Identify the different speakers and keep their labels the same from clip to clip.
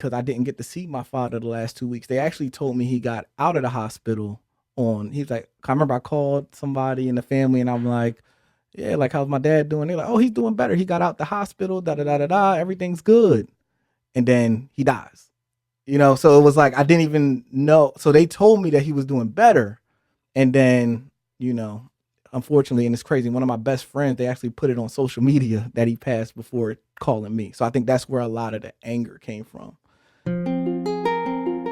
Speaker 1: because I didn't get to see my father the last 2 weeks. They actually told me he got out of the hospital he was like, I remember I called somebody in the family and I'm like, yeah, like, how's my dad doing? They're like, oh, he's doing better. He got out the hospital, da-da-da-da-da, everything's good. And then he dies. So it was like, I didn't even know. So they told me that he was doing better. And then, unfortunately, and it's crazy, one of my best friends, they actually put it on social media that he passed before calling me. So I think that's where a lot of the anger came from.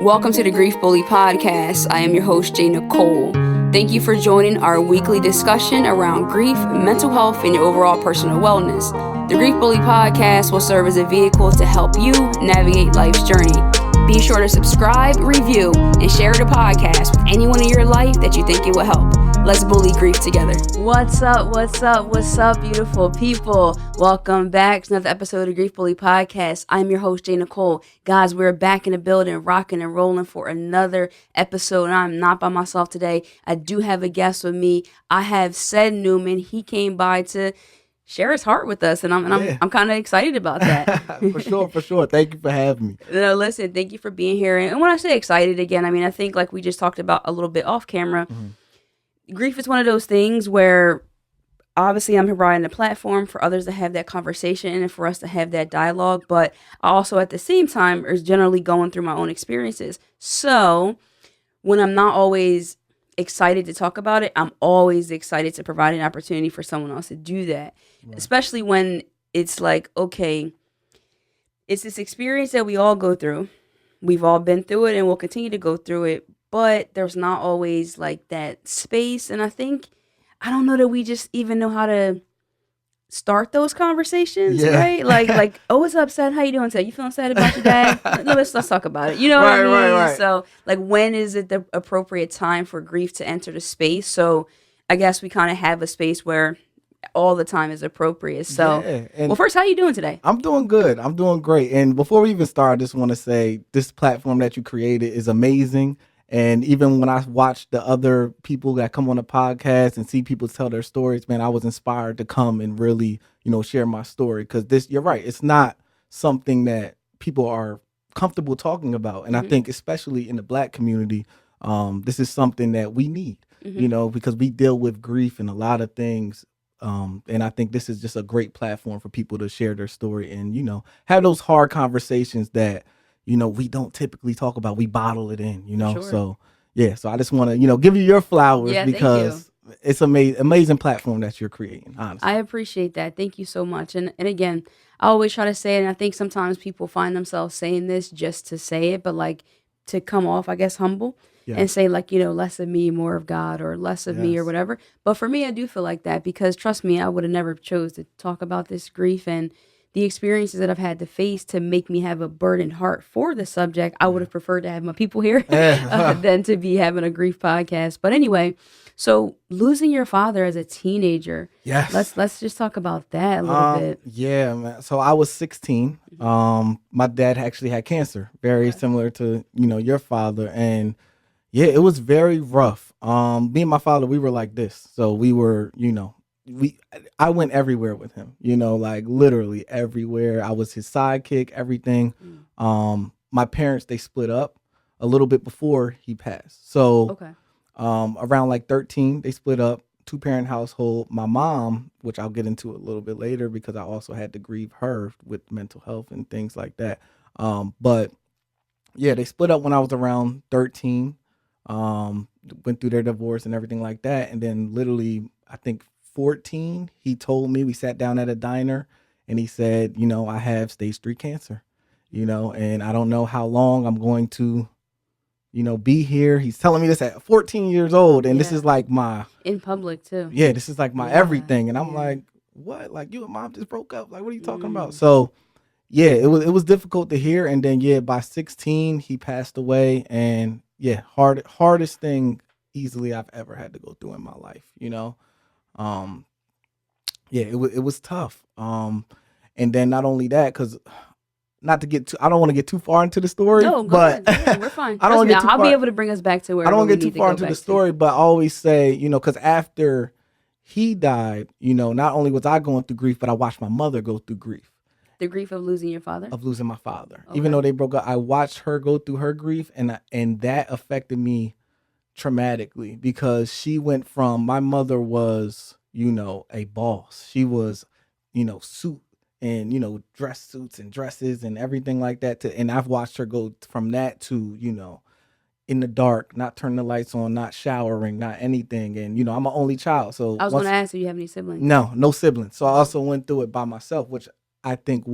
Speaker 2: Welcome to the Grief Bully podcast. I am your host, J.Nicole. Thank you for joining our weekly discussion around grief, mental health, and your overall personal wellness. The Grief Bully podcast will serve as a vehicle to help you navigate life's journey. Be sure to subscribe, review, and share the podcast with anyone in your life that you think it will help. Let's bully grief together. What's up, beautiful people? Welcome back to another episode of the Grief Bully podcast. I'm your host, J.Nicole. Guys, we're back in the building, rocking and rolling for another episode. And I'm not by myself today. I do have a guest with me. I have Ced Newman. He came by to share his heart with us, and I'm kind of excited about that.
Speaker 1: For sure. Thank you for having me.
Speaker 2: No, listen, thank you for being here. And when I say excited again, I mean, I think like we just talked about a little bit off camera, grief is one of those things where obviously I'm providing a platform for others to have that conversation and for us to have that dialogue, but I also at the same time is generally going through my own experiences. So when I'm not always excited to talk about it, I'm always excited to provide an opportunity for someone else to do that. Right. Especially when it's like, okay, it's this experience that we all go through. We've all been through it and we'll continue to go through it, but there's not always like that space. And I don't know that we just even know how to start those conversations, right? Like, oh, what's up, Ced? How you doing, Ced? You feeling sad about your dad? No, let's talk about it. You know what I mean? Right. So, like, when is it the appropriate time for grief to enter the space? So, I guess we kind of have a space where all the time is appropriate. So, well, first, how you doing today?
Speaker 1: I'm doing good. I'm doing great. And before we even start, I just want to say this platform that you created is amazing. And even when I watch the other people that come on the podcast and see people tell their stories, man, I was inspired to come and really, share my story. Because you're right, it's not something that people are comfortable talking about. And I think especially in the Black community, this is something that we need, because we deal with grief and a lot of things. And I think this is just a great platform for people to share their story and, have those hard conversations that, we don't typically talk about. We bottle it in, Sure. So, so I just want to, give you your flowers because it's amazing platform that you're creating, honestly.
Speaker 2: I appreciate that. Thank you so much. And again, I always try to say it, and I think sometimes people find themselves saying this just to say it, but like to come off, I guess, humble and say like, less of me, more of God, or less of me or whatever. But for me, I do feel like that because trust me, I would have never chose to talk about this grief and the experiences that I've had to face to make me have a burdened heart for the subject. I would have preferred to have my people here than to be having a grief podcast. But anyway, so losing your father as a teenager.
Speaker 1: Yes.
Speaker 2: Let's just talk about that a little bit.
Speaker 1: Yeah, man. So I was 16. My dad actually had cancer, very similar to, your father. And it was very rough. Me and my father, we were like this. So we were, I went everywhere with him, like literally everywhere. I was his sidekick, everything. My parents, they split up a little bit before he passed. So around like 13, they split up, 2-parent household. My mom, which I'll get into a little bit later because I also had to grieve her with mental health and things like that. But they split up when I was around 13, went through their divorce and everything like that. And then literally, I think 14, he told me, we sat down at a diner and he said, I have stage 3 cancer, and I don't know how long I'm going to, be here. He's telling me this at 14 years old. And this is like my...
Speaker 2: In public too.
Speaker 1: Yeah, this is like my everything. And I'm like, what? Like you and mom just broke up. Like, what are you talking about? So it was difficult to hear. And then, by 16, he passed away. And hardest thing easily I've ever had to go through in my life, it was tough. And then not only that, because I don't want to get too far into the story.
Speaker 2: No,
Speaker 1: but
Speaker 2: we're fine. I'll be able to bring us back to where
Speaker 1: I don't want to get too far into the story, but I always say, because after he died, not only was I going through grief, but I watched my mother go through grief.
Speaker 2: The grief of losing your father?
Speaker 1: Of losing my father.
Speaker 2: Okay.
Speaker 1: Even though they broke up, I watched her go through her grief, and that affected me traumatically because she went from, my mother was, a boss. She was, suit and, dress suits and dresses and everything like that. And I've watched her go from that to, in the dark, not turning the lights on, not showering, not anything. And, I'm an only child. So
Speaker 2: I was going to ask if you have any siblings.
Speaker 1: no siblings. So I also went through it by myself, which I think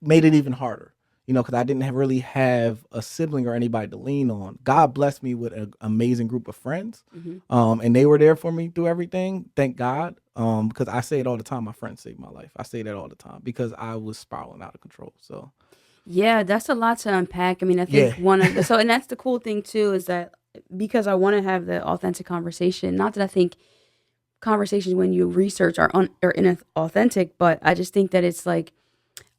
Speaker 1: made it even harder, because I didn't really have a sibling or anybody to lean on. God blessed me with an amazing group of friends. And they were there for me through everything. Thank God. Because I say it all the time. My friends saved my life. I say that all the time because I was spiraling out of control. So
Speaker 2: yeah, that's a lot to unpack. I mean, I think and that's the cool thing too, is that because I want to have the authentic conversation, not that I think conversations when you research are inauthentic, but I just think that it's like,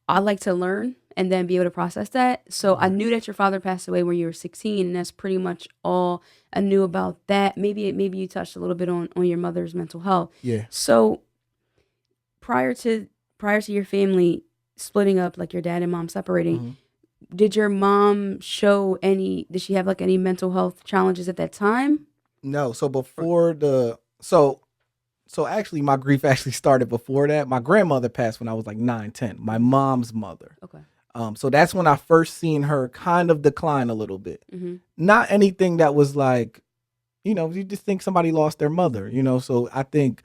Speaker 2: I like to learn and then be able to process that. So I knew that your father passed away when you were 16, and that's pretty much all I knew about that. Maybe you touched a little bit on your mother's mental health.
Speaker 1: Yeah.
Speaker 2: So prior to your family splitting up, like your dad and mom separating, did your mom did she have like any mental health challenges at that time?
Speaker 1: No. So before so actually my grief actually started before that. My grandmother passed when I was like 9, 10. My mom's mother.
Speaker 2: Okay.
Speaker 1: So that's when I first seen her kind of decline a little bit. Not anything that was like, you just think somebody lost their mother, So I think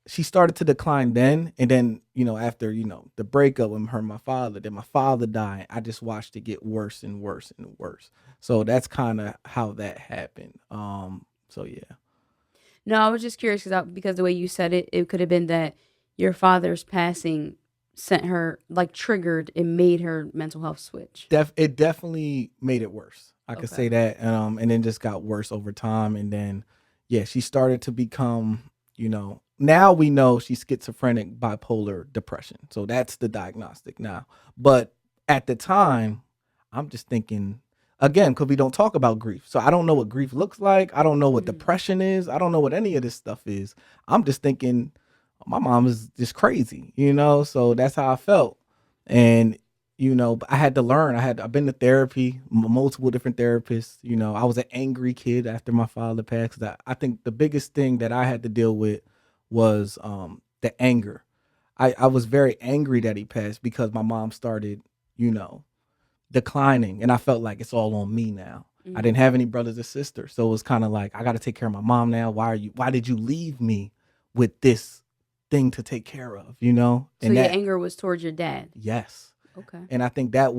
Speaker 1: she started to decline then. And then, after, the breakup with her and my father, then my father died. I just watched it get worse and worse and worse. So that's kind of how that happened. So yeah.
Speaker 2: No, I was just curious because the way you said it, it could have been that your father's passing sent her, like, triggered and made her mental health switch.
Speaker 1: It definitely made it worse. I could say that. And then just got worse over time. And then, yeah, she started to become, now we know she's schizophrenic, bipolar depression. So that's the diagnostic now. But at the time, I'm just thinking, again, because we don't talk about grief. So I don't know what grief looks like. I don't know what depression is. I don't know what any of this stuff is. I'm just thinking, my mom is just crazy, So that's how I felt. And, I had to learn. I've been to therapy, multiple different therapists. I was an angry kid after my father passed. I think the biggest thing that I had to deal with was the anger. I was very angry that he passed because my mom started, declining, and I felt like it's all on me now. I didn't have any brothers or sisters, so it was kind of like, I got to take care of my mom now. Why did you leave me with this thing to take care of, And
Speaker 2: so your anger was towards your dad?
Speaker 1: Yes.
Speaker 2: Okay.
Speaker 1: And I think that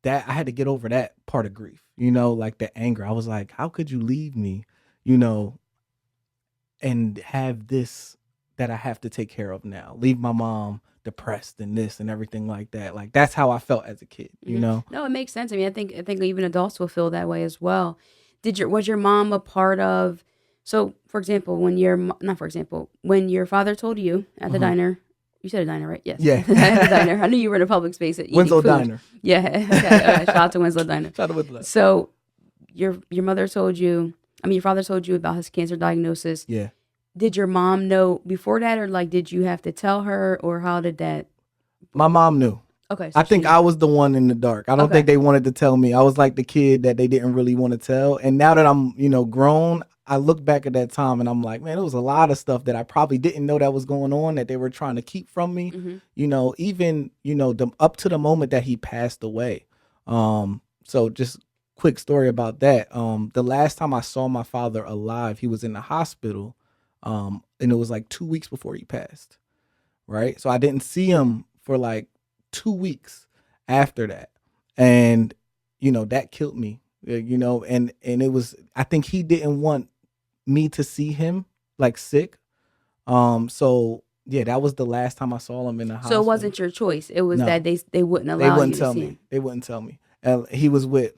Speaker 1: I had to get over that part of grief, like the anger. I was like, how could you leave me, and have this that I have to take care of now? Leave my mom depressed and this and everything like that. Like, that's how I felt as a kid,
Speaker 2: No, it makes sense. I mean, I think even adults will feel that way as well. Was your mom a part of? So, for example, when your father told you at the diner, you said a diner, right? Yes.
Speaker 1: Yeah.
Speaker 2: At the diner. I knew you were in a public space at eating
Speaker 1: Winslow
Speaker 2: food.
Speaker 1: Diner.
Speaker 2: Yeah. Okay. Shout out to Winslow Diner.
Speaker 1: Shout out Winslow.
Speaker 2: So, your mother told you. I mean, your father told you about his cancer diagnosis.
Speaker 1: Yeah.
Speaker 2: Did your mom know before that, or like, did you have to tell her, or how did that?
Speaker 1: My mom knew.
Speaker 2: Okay. So
Speaker 1: I think I was the one in the dark. I don't think they wanted to tell me. I was like the kid that they didn't really want to tell. And now that I'm, grown, I look back at that time and I'm like, man, there was a lot of stuff that I probably didn't know that was going on, that they were trying to keep from me. Even, up to the moment that he passed away. So just quick story about that. The last time I saw my father alive, he was in the hospital. And it was like 2 weeks before he passed. Right. So I didn't see him for like 2 weeks after that. And, that killed me, and it was, I think he didn't want me to see him like sick. So yeah, that was the last time I saw him in the hospital.
Speaker 2: So it wasn't your choice. It was that they wouldn't allow
Speaker 1: they wouldn't
Speaker 2: you
Speaker 1: tell
Speaker 2: to see
Speaker 1: me.
Speaker 2: him.
Speaker 1: They wouldn't tell me. And he was with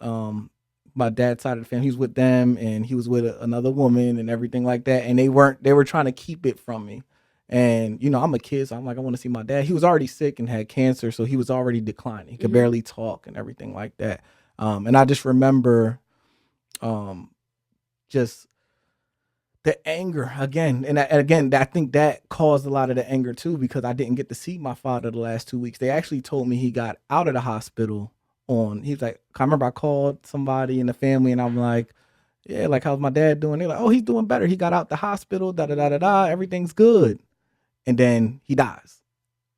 Speaker 1: my dad's side of the family. He was with them, and he was with another woman and everything like that. And they were trying to keep it from me. And, I'm a kid, so I'm like, I want to see my dad. He was already sick and had cancer, so he was already declining. He could barely talk and everything like that. And I just remember just the anger again, and again, I think that caused a lot of the anger too, because I didn't get to see my father the last 2 weeks. They actually told me he got out of the hospital he was like, I remember I called somebody in the family and I'm like, yeah, like, how's my dad doing? They're like, oh, he's doing better. He got out the hospital, da da da da da, everything's good. And then he dies.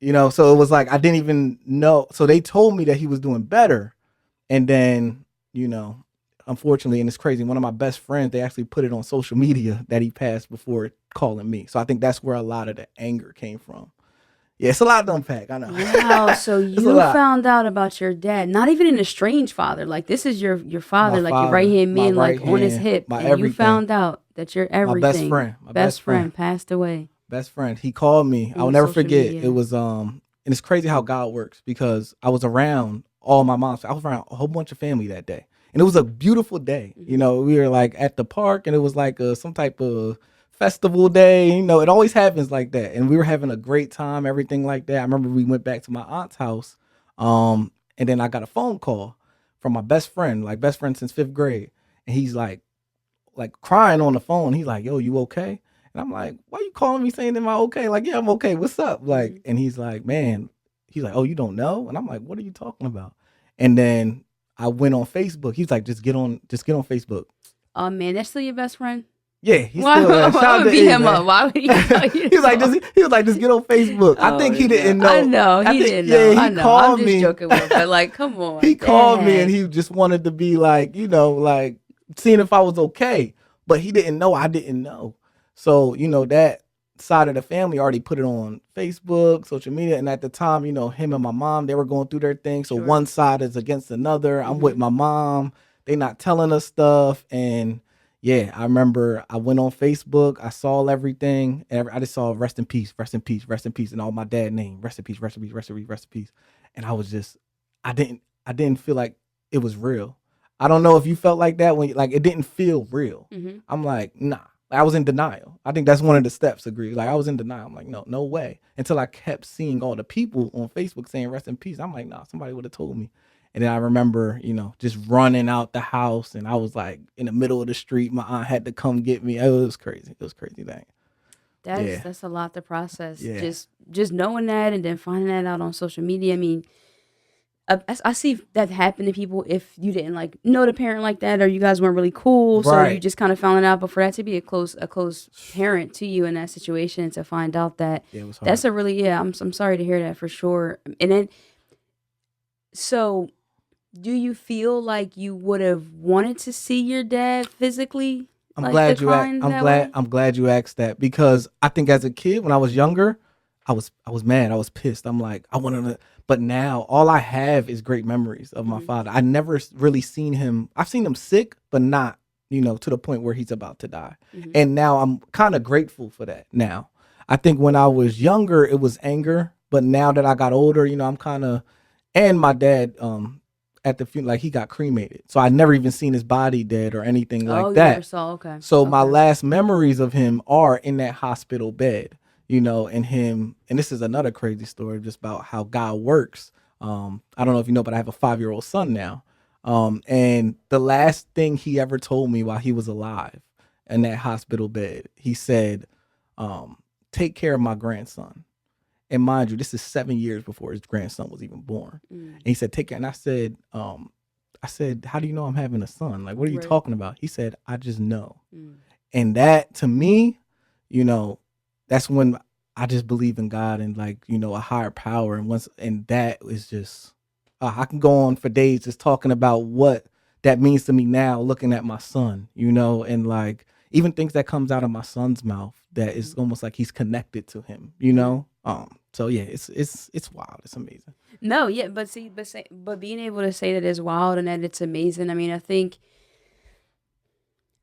Speaker 1: So it was like, I didn't even know. So they told me that he was doing better. And then, unfortunately, and it's crazy, one of my best friends, they actually put it on social media that he passed before calling me. So I think that's where a lot of the anger came from. Yeah, it's a lot to unpack. I know.
Speaker 2: Wow. So you found out about your dad, not even an estranged father. Like, this is your father, like your right hand man, like on his hip. And everything. You found out that your everything. My best friend passed away.
Speaker 1: Best friend. He called me. I'll never forget. Media. It was and it's crazy how God works, because I was around all my moms. I was around a whole bunch of family that day. And it was a beautiful day.
Speaker 2: Mm-hmm.
Speaker 1: We were like at the park, and it was like some type of festival day. It always happens like that. And we were having a great time, everything like that. I remember we went back to my aunt's house. And then I got a phone call from my best friend, like best friend since 5th grade. And he's like crying on the phone. He's like, yo, you okay? And I'm like, why you calling me saying, am I okay? Like, yeah, I'm okay. What's up? Like, and he's like, man, he's like, oh, you don't know? And I'm like, what are you talking about? And then I went on Facebook. He's like, just get on Facebook.
Speaker 2: Oh man, that's still your best friend?
Speaker 1: Yeah, he's still there.
Speaker 2: Why would beat him up? Why would he tell you?
Speaker 1: He was like, just get on Facebook. I think he didn't know.
Speaker 2: I know he didn't know.
Speaker 1: Yeah, he called
Speaker 2: I'm just joking with him, but like, come on.
Speaker 1: He called me and he just wanted to be like, like seeing if I was okay. But he didn't know I didn't know. So, that side of the family already put it on Facebook, social media. And at the time, him and my mom, they were going through their thing. So one side is against another. I'm with my mom. They not telling us stuff. And yeah, I remember I went on Facebook. I saw everything. And I just saw rest in peace, rest in peace, rest in peace. And all my dad's name, rest in peace, rest in peace, rest in peace, rest in peace. And I was just, I didn't feel like it was real. I don't know if you felt like that when it didn't feel real.
Speaker 2: Mm-hmm.
Speaker 1: I'm like, nah. I was in denial. I think that's one of the steps, agree. Like, I was in denial. I'm like, no way. Until I kept seeing all the people on Facebook saying rest in peace. I'm like, nah, somebody would have told me. And then I remember, just running out the house, and I was like in the middle of the street. My aunt had to come get me. It was crazy. It was crazy thing.
Speaker 2: That's a lot to process.
Speaker 1: Yeah.
Speaker 2: Just knowing that and then finding that out on social media. I mean, I see that happen to people if you didn't know the parent like that, or you guys weren't really cool, so you just kind of found it out. But for that to be a close parent to you in that situation, to find out that,
Speaker 1: it was hard.
Speaker 2: That's a really I'm sorry to hear that for sure. And then, so do you feel like you would have wanted to see your dad physically?
Speaker 1: I'm glad you asked that, because I think as a kid, when I was younger, I was mad. I was pissed. I'm like, I wanted to. But now all I have is great memories of my father. I never really seen him. I've seen him sick, but not, to the point where he's about to die. Mm-hmm. And now I'm kind of grateful for that now. I think when I was younger, it was anger. But now that I got older, I'm kind of, and my dad, at the funeral, he got cremated. So I never even seen his body dead or anything like that.
Speaker 2: Never saw, okay.
Speaker 1: So my last memories of him are in that hospital bed. And him, and this is another crazy story just about how God works. I don't know if you know, but I have a 5-year-old son now. And the last thing he ever told me while he was alive in that hospital bed, he said, take care of my grandson. And mind you, this is 7 years before his grandson was even born. And he said, take care. And I said, how do you know I'm having a son? Like, what are you talking about? He said, I just know. And that, to me, that's when I just believe in God and a higher power. And that is just, I can go on for days just talking about what that means to me now, looking at my son, and even things that comes out of my son's mouth that is almost like he's connected to him, So yeah, it's wild. It's amazing.
Speaker 2: No, yeah, but being able to say that is wild and that it's amazing. I mean, I think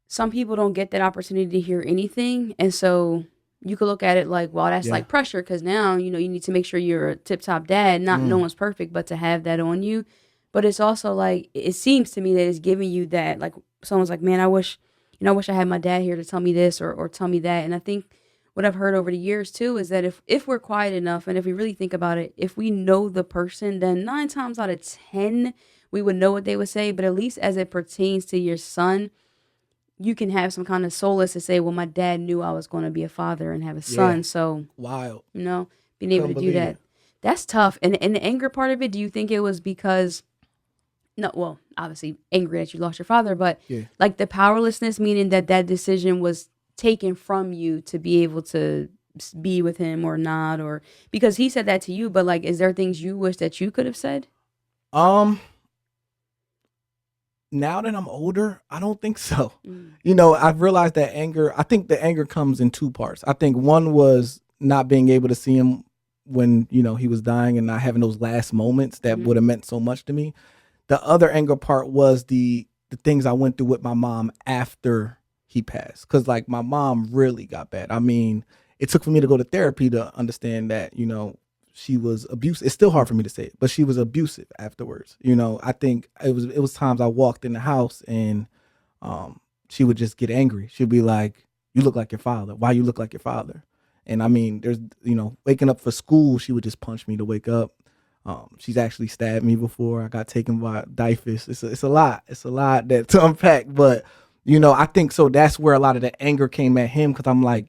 Speaker 2: some people don't get that opportunity to hear anything, and so you could look at it like, well, that's like pressure, because now, you need to make sure you're a tip-top dad. No one's perfect, but to have that on you. But it's also like, it seems to me that it's giving you that, like, someone's like, man, I wish I had my dad here to tell me this or tell me that. And I think what I've heard over the years, too, is that if we're quiet enough, and if we really think about it, if we know the person, then 9 times out of 10, we would know what they would say. But at least as it pertains to your son, you can have some kind of solace to say, well, my dad knew I was going to be a father and have a son. So,
Speaker 1: wild.
Speaker 2: Being able
Speaker 1: Couldn't
Speaker 2: to do
Speaker 1: believe
Speaker 2: that.
Speaker 1: it.
Speaker 2: That's tough. And the anger part of it, do you think it was because, no, well, obviously angry that you lost your father, but
Speaker 1: Yeah.
Speaker 2: like the powerlessness, meaning that decision was taken from you to be able to be with him or not, or because he said that to you, but like, is there things you wish that you could have said?
Speaker 1: Um, now that I'm older, I don't think so.
Speaker 2: Mm.
Speaker 1: I've realized that I think the anger comes in two parts. I think one was not being able to see him when, he was dying and not having those last moments that would have meant so much to me. The other anger part was the things I went through with my mom after he passed. Cause like my mom really got bad. I mean, it took for me to go to therapy to understand that, she was abusive. It's still hard for me to say it, but she was abusive afterwards. I think it was times I walked in the house and she would just get angry. She'd be like, "You look like your father. Why you look like your father?" And I mean, there's waking up for school, she would just punch me to wake up. She's actually stabbed me before. I got taken by Dyfus. It's a lot. It's a lot that to unpack, but I think so. That's where a lot of the anger came at him because I'm like,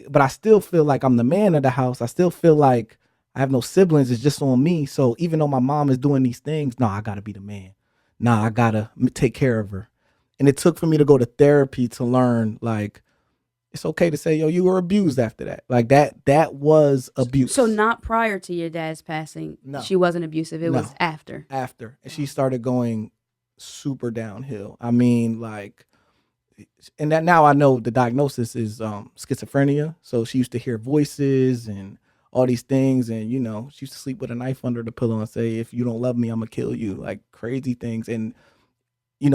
Speaker 1: but I still feel like I'm the man of the house. I still feel like I have no siblings. It's just on me. So even though my mom is doing these things, no, I gotta be the man. Nah, I gotta take care of her. And it took for me to go to therapy to learn like it's okay to say, yo, you were abused after that. Like that was abuse.
Speaker 2: So not prior to your dad's passing,
Speaker 1: No.
Speaker 2: she wasn't abusive. It
Speaker 1: No.
Speaker 2: was after.
Speaker 1: After. And she started going super downhill. I mean, like, and that now I know the diagnosis is schizophrenia. So she used to hear voices and all these things. And, she used to sleep with a knife under the pillow and say, if you don't love me, I'm going to kill you. Like crazy things. And,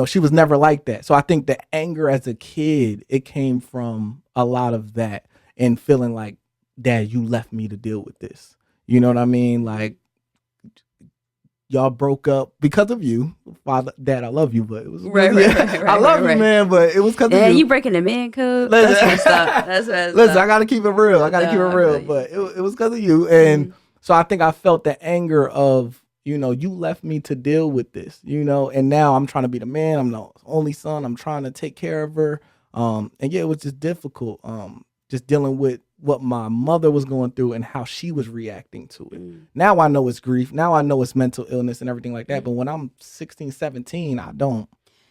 Speaker 1: she was never like that. So I think the anger as a kid, it came from a lot of that and feeling like, Dad, you left me to deal with this. You know what I mean? Like, y'all broke up because of you. Father, Dad, I love you, but it was
Speaker 2: right.
Speaker 1: I love you, man, but it was because of you.
Speaker 2: You breaking the man code. That's messed up. That's messed
Speaker 1: Listen,
Speaker 2: up.
Speaker 1: I gotta keep it real. I gotta keep it real. But it was because of you. And so I think I felt the anger of, you left me to deal with this, and now I'm trying to be the man. I'm the only son. I'm trying to take care of her. And yeah, it was just difficult. Just dealing with what my mother was going through and how she was reacting to it. Now I know it's grief. Now I know it's mental illness and everything like that. But when I'm 16, 17, I don't.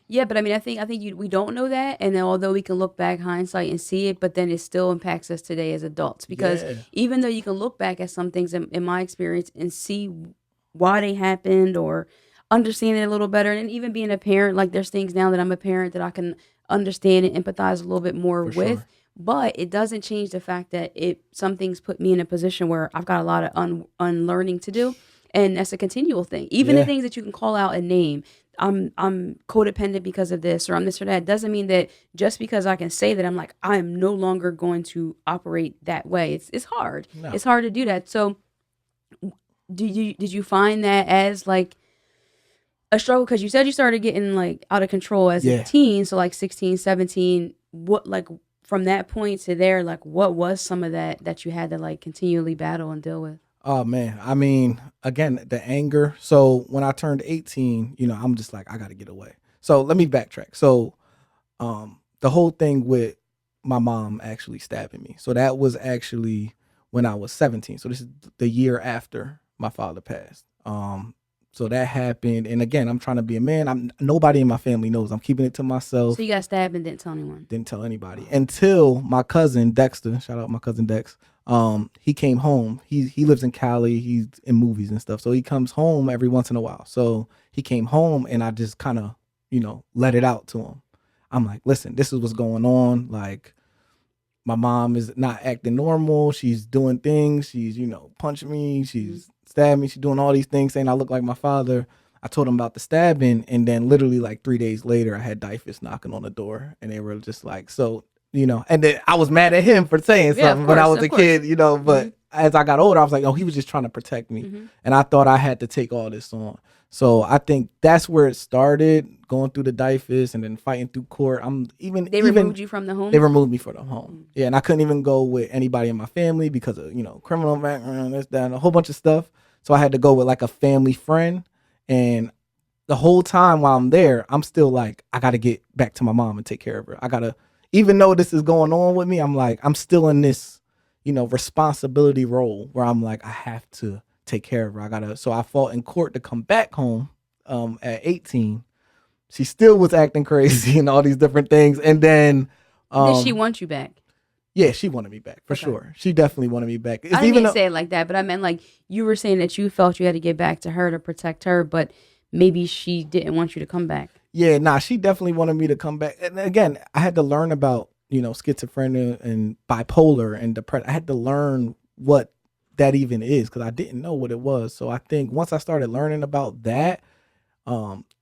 Speaker 2: Yeah, but I mean, I think we don't know that, and then although we can look back hindsight and see it, but then it still impacts us today as adults because even though you can look back at some things in my experience and see why they happened or understand it a little better, and even being a parent, like there's things now that I'm a parent that I can understand and empathize a little bit more with. Sure. But it doesn't change the fact that some things put me in a position where I've got a lot of unlearning to do, and that's a continual thing. Even the things that you can call out and name. I'm codependent because of this, or I'm this or that. Doesn't mean that just because I can say that I'm like I'm no longer going to operate that way. It's hard. No. It's hard to do that. So, did you find that as like a struggle? Because you said you started getting like out of control as a teen, so like 16, 17. What like from that point to there, like what was some of that you had to like continually battle and deal with?
Speaker 1: Oh man, I mean, again, the anger. So when I turned 18, I'm just like, I got to get away. So let me backtrack. So the whole thing with my mom actually stabbing me. So that was actually when I was 17. So this is the year after my father passed. So that happened. And again, I'm trying to be a man. Nobody in my family knows. I'm keeping it to myself.
Speaker 2: So you got stabbed and didn't tell anyone?
Speaker 1: Didn't tell anybody until my cousin Dexter, shout out my cousin Dex. He came home. He lives in Cali. He's in movies and stuff. So he comes home every once in a while. So he came home and I just kind of, let it out to him. I'm like, listen, this is what's going on. Like, my mom is not acting normal. She's doing things. She's, punching me. She's stabbing me. She's doing all these things saying I look like my father. I told him about the stabbing. And then literally like 3 days later, I had Dyfus knocking on the door. And they were just like, so, and then I was mad at him for saying something when I was a kid, but as I got older, I was like, oh, he was just trying to protect me. And I thought I had to take all this on. So I think that's where it started, going through the Dyfus and then fighting through court. They
Speaker 2: removed you from the home?
Speaker 1: They removed me from the home. Yeah, and I couldn't even go with anybody in my family because of, criminal background, this, that, and a whole bunch of stuff. So I had to go with like a family friend. And the whole time while I'm there, I'm still like, I got to get back to my mom and take care of her. I got to, even though this is going on with me, I'm like, I'm still in this, responsibility role where I'm like, I have to take care of her. So I fought in court to come back home at 18. She still was acting crazy and all these different things. And then,
Speaker 2: did she want you back?
Speaker 1: yeah, she wanted me back for sure. She definitely wanted me back.
Speaker 2: I didn't mean to say it like that, but I meant like you were saying that you felt you had to get back to her to protect her, but maybe she didn't want you to come back.
Speaker 1: Yeah, nah, she definitely wanted me to come back. And again, I had to learn about, schizophrenia and bipolar and depression. I had to learn what that even is because I didn't know what it was. So I think once I started learning about that,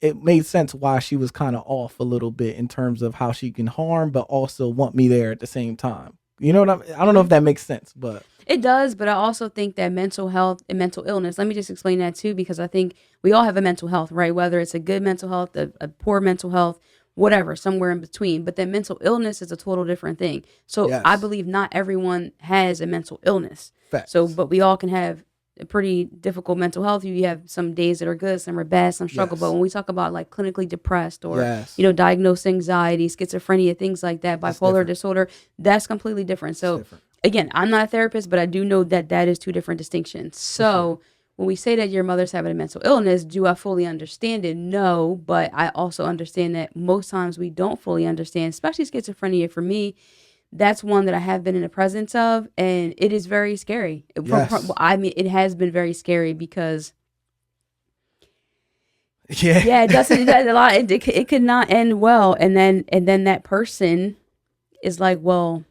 Speaker 1: it made sense why she was kind of off a little bit in terms of how she can harm, but also want me there at the same time. You know what I don't know if that makes sense, but
Speaker 2: it does. But I also think that mental health and mental illness, let me just explain that too, because I think we all have a mental health, right? Whether it's a good mental health, a poor mental health, whatever, somewhere in between. But then mental illness is a total different thing. So
Speaker 1: yes.
Speaker 2: I believe not everyone has a mental illness.
Speaker 1: Facts.
Speaker 2: So, but we all can have a pretty difficult mental health. You have some days that are good, some are bad, some struggle. Yes. But when we talk about like clinically depressed or,
Speaker 1: yes.
Speaker 2: Diagnosed anxiety, schizophrenia, things like that, bipolar disorder, that's completely different. So again, I'm not a therapist, but I do know that that is two different distinctions. So when we say that your mother's having a mental illness, do I fully understand it? No, but I also understand that most times we don't fully understand, especially schizophrenia. For me, that's one that I have been in the presence of, and it is very scary.
Speaker 1: Yes.
Speaker 2: It has been very scary because,
Speaker 1: it
Speaker 2: does a lot. It could not end well, and then that person is like, well,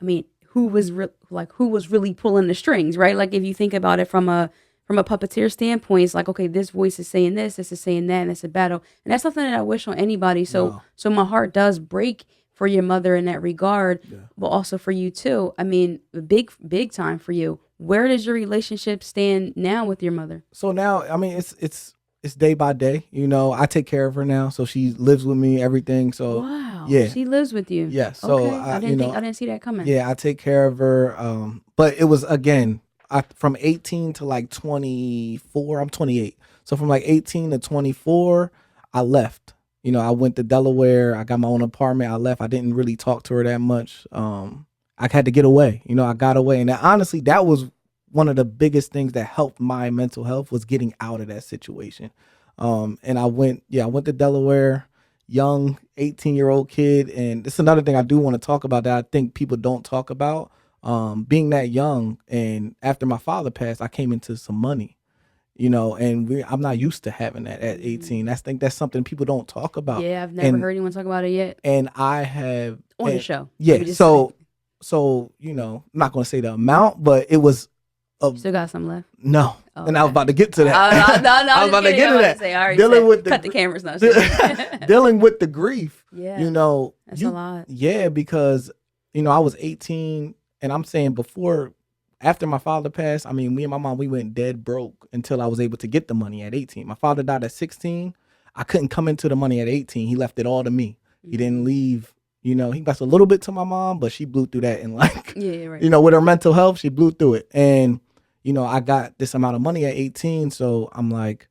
Speaker 2: I mean, who was really pulling the strings, right? Like if you think about it from a puppeteer standpoint, it's like, okay, this voice is saying this is saying that, and it's a battle, and that's something that I wish on anybody. So my heart does break for your mother in that regard, but also for you too. I mean, big time for you. Where does your relationship stand now with your mother?
Speaker 1: So now, I mean, it's day by day. I take care of her now, so she lives with me, everything. So
Speaker 2: wow,
Speaker 1: yeah,
Speaker 2: she lives with you.
Speaker 1: Yeah, so
Speaker 2: okay. I didn't see that coming.
Speaker 1: Yeah, I take care of her. But it was again, from 18 to like 24. I'm 28, so from like 18 to 24, I left. I went to Delaware. I got my own apartment. I left. I didn't really talk to her that much. I had to get away. I got away. And honestly, that was one of the biggest things that helped my mental health was getting out of that situation. And I went to Delaware, young 18-year-old kid. And it's another thing I do want to talk about that I think people don't talk about. Being that young, and after my father passed, I came into some money. And I'm not used to having that at 18. I think that's something people don't talk about.
Speaker 2: Yeah, I've never heard anyone talk about it yet.
Speaker 1: And I have
Speaker 2: on the show.
Speaker 1: Yeah, so I'm not going to say the amount, but it was.
Speaker 2: Still got some left?
Speaker 1: No, and I was about to get to that.
Speaker 2: No,
Speaker 1: I was about to get to that.
Speaker 2: Say, I dealing with cut the cameras now.
Speaker 1: Dealing with the grief.
Speaker 2: Yeah, that's a lot.
Speaker 1: Yeah, because I was 18, and I'm saying before. After my father passed, I mean, me and my mom, we went dead broke until I was able to get the money at 18. My father died at 16. I couldn't come into the money at 18. He left it all to me. He didn't leave, he left a little bit to my mom, but she blew through that. And like, with her mental health, she blew through it. And, I got this amount of money at 18. So I'm like,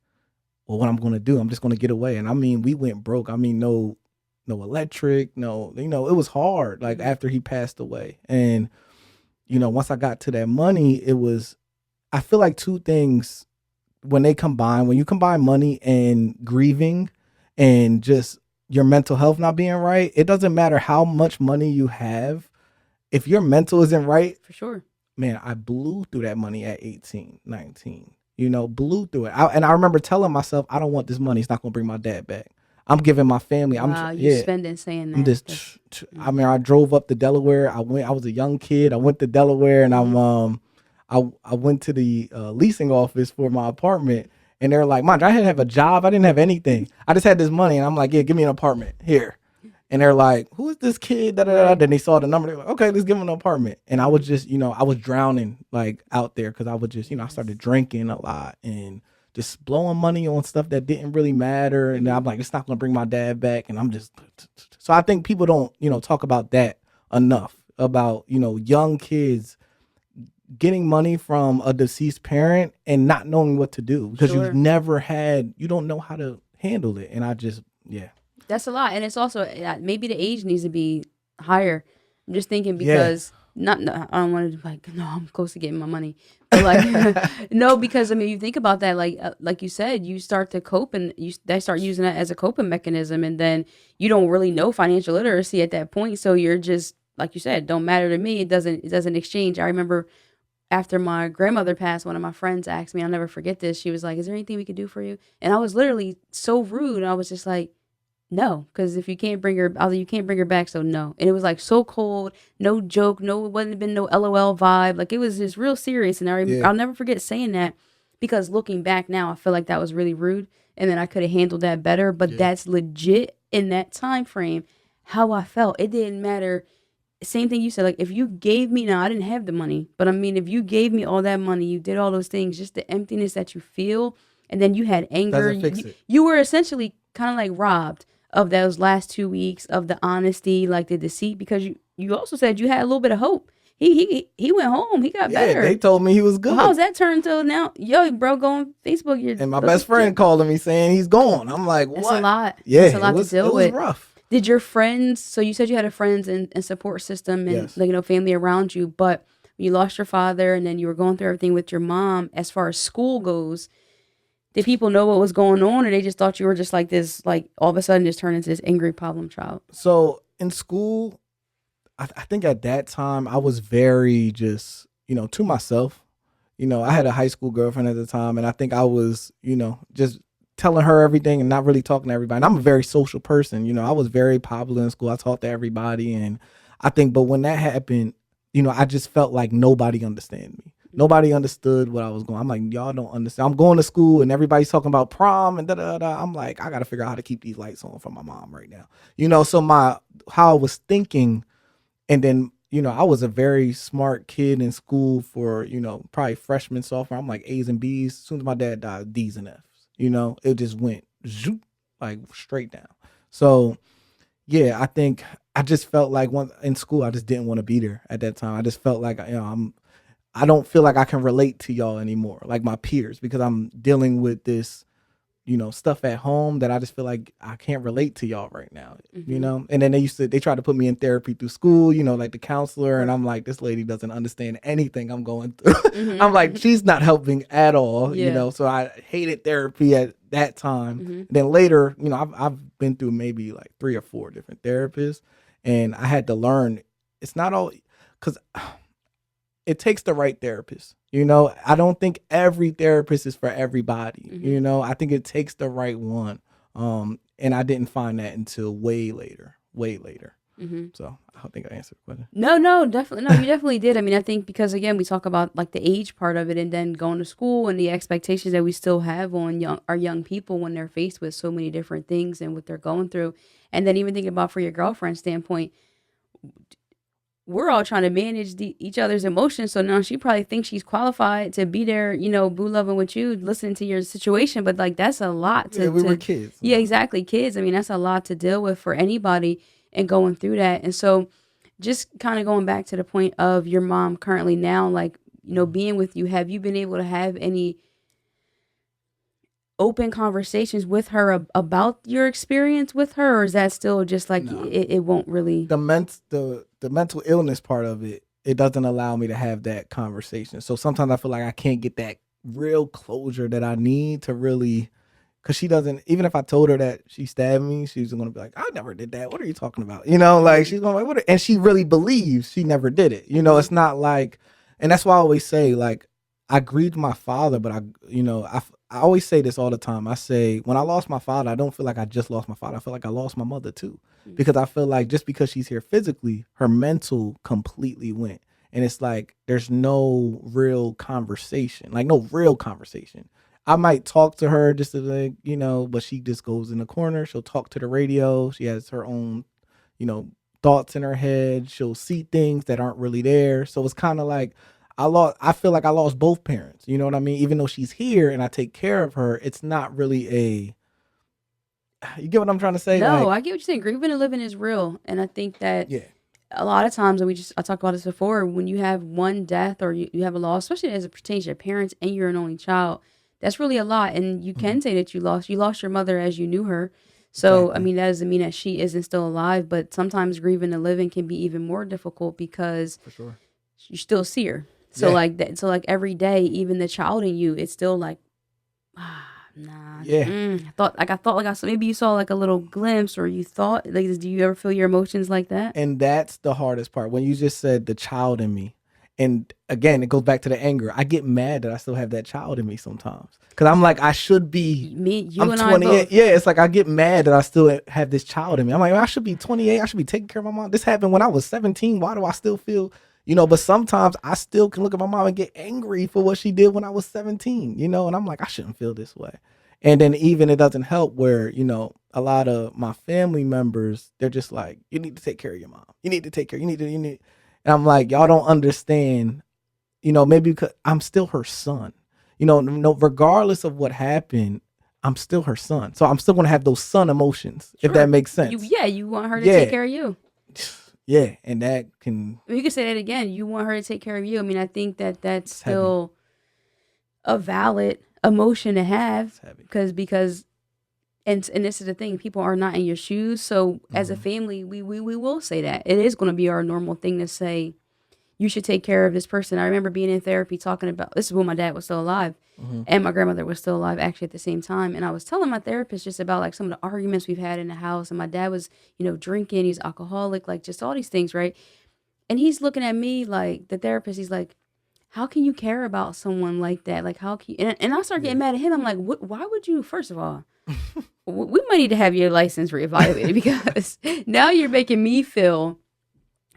Speaker 1: well, what I'm going to do, I'm just going to get away. And I mean, we went broke. I mean, no electric, it was hard. Like after he passed away. And, once I got to that money, I feel like two things when you combine money and grieving and just your mental health not being right, it doesn't matter how much money you have. If your mental isn't right,
Speaker 2: for sure,
Speaker 1: man, I blew through that money at 18, 19, blew through it. And I remember telling myself, I don't want this money. It's not going to bring my dad back. I'm giving my family.
Speaker 2: Wow, you spending saying that.
Speaker 1: I'm just. I mean, I drove up to Delaware. I was a young kid. I went to Delaware, and I went to the leasing office for my apartment, and they're like, "Man, I didn't have a job. I didn't have anything. I just had this money." And I'm like, "Yeah, give me an apartment here." And they're like, "Who is this kid?" Da, da, da. Then they saw the number. They're like, "Okay, let's give him an apartment." And I was just, I was drowning like out there because I was just, I started drinking a lot and just blowing money on stuff that didn't really matter. And I'm like, it's not going to bring my dad back. And I'm just, so I think people don't, talk about that enough about, young kids getting money from a deceased parent and not knowing what to do because you don't know how to handle it. And I just, yeah.
Speaker 2: That's a lot, and it's also maybe the age needs to be higher. I'm just thinking
Speaker 1: Yeah.
Speaker 2: because not no, I don't want to like no, I'm close to getting my money, but like no, because I mean you think about that like you said, you start to cope and they start using that as a coping mechanism, and then you don't really know financial literacy at that point, so you're just like you said, don't matter to me. It doesn't exchange. I remember after my grandmother passed, one of my friends asked me, I'll never forget this. She was like, "Is there anything we could do for you?" And I was literally so rude. I was just like, no, because if you can't bring her, you can't bring her back, so no. And it was like so cold, no joke, no, it wasn't been no LOL vibe. Like it was just real serious. And
Speaker 1: Yeah.
Speaker 2: I'll never forget saying that because looking back now, I feel like that was really rude. And then I could have handled that better. But
Speaker 1: Yeah.
Speaker 2: that's legit in that time frame how I felt. It didn't matter. Same thing you said. Like if you gave me, now I didn't have the money, but I mean, if you gave me all that money, you did all those things, just the emptiness that you feel, and then you had anger.
Speaker 1: Doesn't fix it.
Speaker 2: You were essentially kind of like robbed of those last 2 weeks of the honesty, like the deceit, because you also said you had a little bit of hope. He went home. He got
Speaker 1: Yeah,
Speaker 2: better.
Speaker 1: they told me he was good.
Speaker 2: Well, how's that turned till now? Yo, bro, go on Facebook.
Speaker 1: And my best friend calling me saying he's gone. I'm like, what?
Speaker 2: That's a lot.
Speaker 1: Yeah,
Speaker 2: That's a lot to deal with.
Speaker 1: It was rough.
Speaker 2: Did your friends, so you said you had a friends and support system and
Speaker 1: Yes.
Speaker 2: like, family around you, but you lost your father and then you were going through everything with your mom. As far as school goes, did people know what was going on, or they just thought you were just like this, like all of a sudden just turned into this angry problem child?
Speaker 1: So in school, I think at that time I was very just, to myself. I had a high school girlfriend at the time, and I think I was, just telling her everything and not really talking to everybody. And I'm a very social person. I was very popular in school. I talked to everybody. And I think, but when that happened, I just felt like nobody understood me. Nobody understood what I was going. I'm like, y'all don't understand. I'm going to school and everybody's talking about prom and da-da-da. I'm like, I got to figure out how to keep these lights on for my mom right now. So how I was thinking, and then, I was a very smart kid in school for, probably freshman, sophomore. I'm like A's and B's. As soon as my dad died, D's and F's. It just went zoop, like straight down. So, yeah, I think I just felt like in school, I just didn't want to be there at that time. I just felt like, I don't feel like I can relate to y'all anymore, like my peers, because I'm dealing with this, stuff at home that I just feel like I can't relate to y'all right now, And then they tried to put me in therapy through school, like the counselor. And I'm like, this lady doesn't understand anything I'm going through. I'm like, she's not helping at all, So I hated therapy at that time. Then later, I've been through maybe like 3 or 4 different therapists, and I had to learn it's not all, because it takes the right therapist. I don't think every therapist is for everybody. I think it takes the right one. And I didn't find that until way later. So I think I answered the question.
Speaker 2: No, definitely. No, you definitely did. I mean, I think because again, we talk about like the age part of it and then going to school and the expectations that we still have on our young people when they're faced with so many different things and what they're going through. And then even thinking about for your girlfriend's standpoint, we're all trying to manage each other's emotions. So now she probably thinks she's qualified to be there, boo loving with you, listening to your situation. But like, that's a lot to.
Speaker 1: Yeah, we were kids.
Speaker 2: Yeah, exactly. Kids. I mean, that's a lot to deal with for anybody and going through that. And so just kind of going back to the point of your mom currently now, like, being with you, have you been able to have any open conversations with her about your experience with her, or is that still just like
Speaker 1: No.
Speaker 2: it won't really
Speaker 1: The mental illness part of it doesn't allow me to have that conversation. So sometimes I feel like I can't get that real closure that I need to really, because she doesn't, even if I told her that she stabbed me, she's going to be like, I never did that. What are you talking about? Like she's going like, and she really believes she never did it. It's not like, and that's why I always say, like, I grieved my father, but I always say this all the time. I say, when I lost my father, I don't feel like I just lost my father. I feel like I lost my mother too, because I feel like just because she's here physically, her mental completely went. And it's like, there's no real conversation, I might talk to her just to like, but she just goes in the corner. She'll talk to the radio. She has her own, thoughts in her head. She'll see things that aren't really there. So it's kind of like, I feel like I lost both parents. You know what I mean? Even though she's here and I take care of her, it's not really you get what I'm trying to say?
Speaker 2: No,
Speaker 1: Like,
Speaker 2: I get what you're saying. Grieving and living is real. And I think that
Speaker 1: yeah.
Speaker 2: a lot of times, and I talked about this before, when you have one death or you have a loss, especially as it pertains to your parents and you're an only child, that's really a lot. And you can say that you lost your mother as you knew her. So,
Speaker 1: Exactly.
Speaker 2: I mean, that doesn't mean that she isn't still alive, but sometimes grieving the living can be even more difficult because
Speaker 1: For sure.
Speaker 2: you still see her. So
Speaker 1: Yeah.
Speaker 2: like that, so like every day, even the child in you, it's still like, nah.
Speaker 1: Yeah.
Speaker 2: I thought maybe you saw like a little glimpse, or you thought like, do you ever feel your emotions like that?
Speaker 1: And that's the hardest part when you just said the child in me. And again, it goes back to the anger. I get mad that I still have that child in me sometimes because I'm like, I should be.
Speaker 2: You
Speaker 1: I'm
Speaker 2: and I
Speaker 1: 28.
Speaker 2: both.
Speaker 1: Yeah, it's like I get mad that I still have this child in me. I'm like, I should be 28. I should be taking care of my mom. This happened when I was 17. Why do I still feel, but sometimes I still can look at my mom and get angry for what she did when I was 17, and I'm like, I shouldn't feel this way. And then even it doesn't help where, a lot of my family members, they're just like, you need to take care of your mom. You need to take care. You need. And I'm like, y'all don't understand, maybe because I'm still her son. No, regardless of what happened, I'm still her son. So I'm still going to have those son emotions, if that
Speaker 2: Sure.
Speaker 1: makes sense.
Speaker 2: You want her to
Speaker 1: Yeah.
Speaker 2: take care of you.
Speaker 1: Yeah. And that can.
Speaker 2: I mean, you can say that again. You want her to take care of you. I mean, I think that that's
Speaker 1: It's heavy.
Speaker 2: still a valid emotion to have
Speaker 1: It's heavy.
Speaker 2: because and this is the thing, people are not in your shoes. So as a
Speaker 1: Mhm.
Speaker 2: family, we will say that. It is going to be our normal thing to say, you should take care of this person. I remember being in therapy talking about, this is when my dad was still alive
Speaker 1: Mhm.
Speaker 2: and my grandmother was still alive actually at the same time. And I was telling my therapist just about like some of the arguments we've had in the house. And my dad was, drinking, he's alcoholic, like just all these things, right? And he's looking at me like the therapist, he's like, how can you care about someone like that? Like, how can you? And I start getting mad at him. I'm like, why would you, first of all, we might need to have your license reevaluated because now you're making me feel